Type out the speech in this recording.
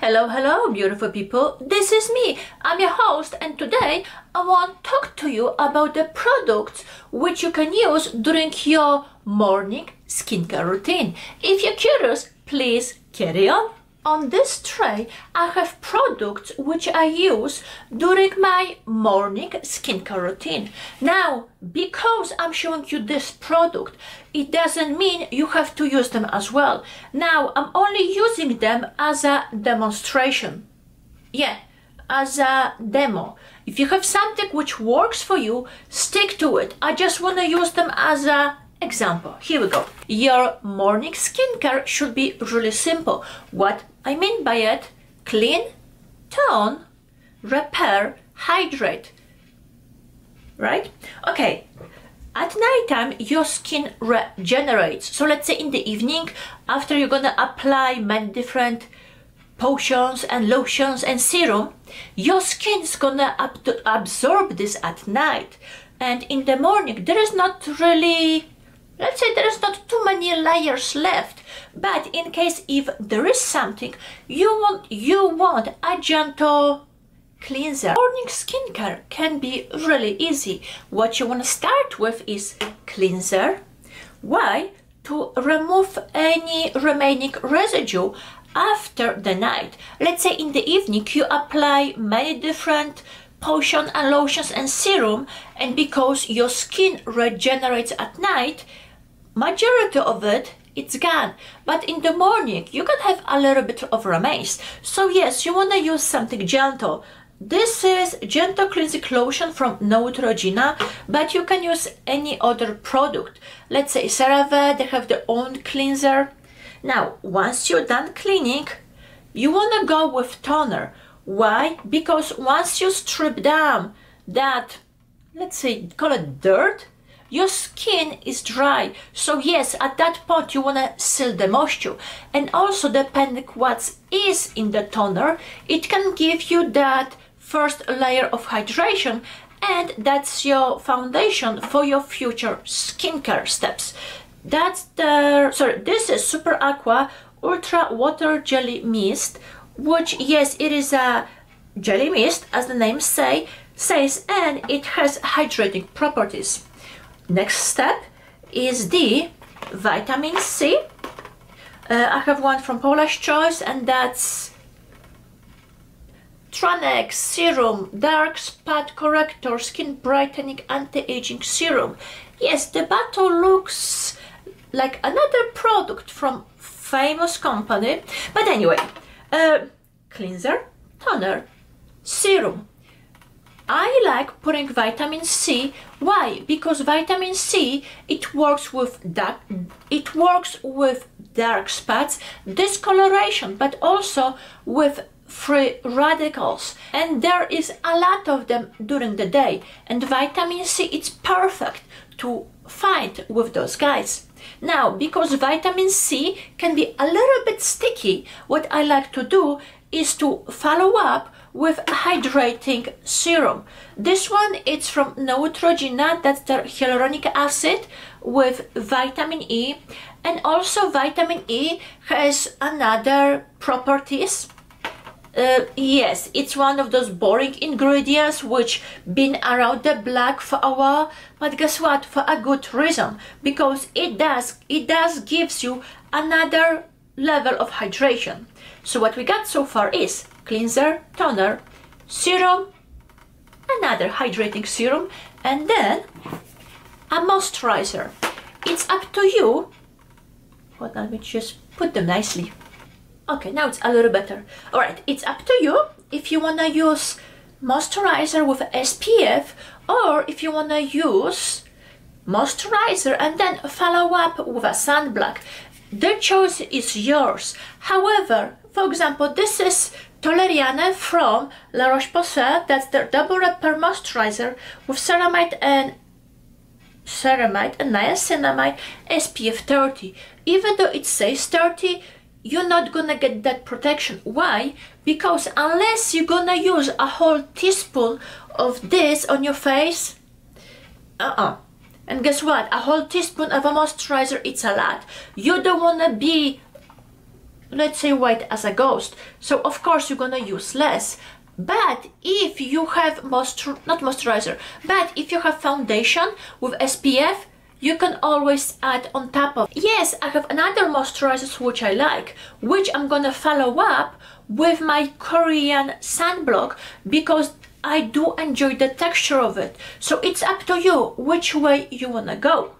Hello, hello, beautiful people. This is me. I'm your host, and today I want to talk to you about the products which you can use during your morning skincare routine. If you're curious, please carry on. On this tray, I have products which I use during my morning skincare routine. Now, because I'm showing you this product, it doesn't mean you have to use them as well. Now, I'm only using them as a demonstration. Yeah, as a demo. If you have something which works for you, stick to it. I just want to use them as a example. Here we go. Your morning skincare should be really simple. What I mean by it: clean, tone, repair, hydrate. Right? Okay. At nighttime, your skin regenerates. So let's say in the evening, after you're gonna apply many different potions and lotions and serum, your skin is gonna absorb this at night. And in the morning, there is not really, let's say there is not too many layers left. But in case if there is something, you want a gentle cleanser. Morning skincare can be really easy. What you want to start with is cleanser. Why? To remove any remaining residue after the night. Let's say in the evening you apply many different potions and lotions and serum, and because your skin regenerates at night, majority of it's gone. But in the morning you can have a little bit of remains. So yes, you want to use something gentle. This is gentle cleansing lotion from Neutrogena, but you can use any other product. Let's say CeraVe, they have their own cleanser. Now, once you're done cleaning, you want to go with toner. Why? Because once you strip down that, let's say, call it dirt, your skin is dry. So yes, at that point you want to seal the moisture. And also, depending what is in the toner, it can give you that first layer of hydration, and that's your foundation for your future skincare steps. This is Super Aqua Ultra Water Jelly Mist, which, yes, it is a jelly mist, as the name says, and it has hydrating properties. Next step is the vitamin C. I have one from Paula's Choice, and that's Tranex Serum Dark Spot Corrector Skin Brightening Anti-Aging Serum. Yes, the bottle looks like another product from famous company, but anyway, cleanser, toner, serum. I like putting vitamin C. Why? Because vitamin C, it works with dark spots, discoloration, but also with free radicals, and there is a lot of them during the day, and vitamin C, it's perfect to fight with those guys. Now, because vitamin C can be a little bit sticky, what I like to do is to follow up with a hydrating serum. This one, it's from Neutrogena, that's their hyaluronic acid with vitamin E, and also vitamin E has another properties. Yes, it's one of those boring ingredients which been around the block for a while, but guess what? For a good reason, because it does gives you another level of hydration. So what we got so far is cleanser, toner, serum, another hydrating serum, and then a moisturizer. It's up to you. Well, let me just put them nicely. Okay, now it's a little better. Alright, it's up to you if you want to use moisturizer with SPF, or if you want to use moisturizer and then follow up with a sunblock. The choice is yours. However, for example, this is Toleriane from La Roche-Posay. That's their double repair moisturizer with ceramide and niacinamide, SPF 30. Even though it says 30, you're not gonna get that protection. Why? Because unless you're gonna use a whole teaspoon of this on your face, and guess what? A whole teaspoon of a moisturizer, it's a lot. You don't wanna be let's say, white as a ghost. So of course you're gonna use less. But if you have not moisturizer, but if you have foundation with SPF, you can always add on top of. Yes, I have another moisturizer which I like, which I'm gonna follow up with my Korean sunblock, because I do enjoy the texture of it. So it's up to you which way you wanna go.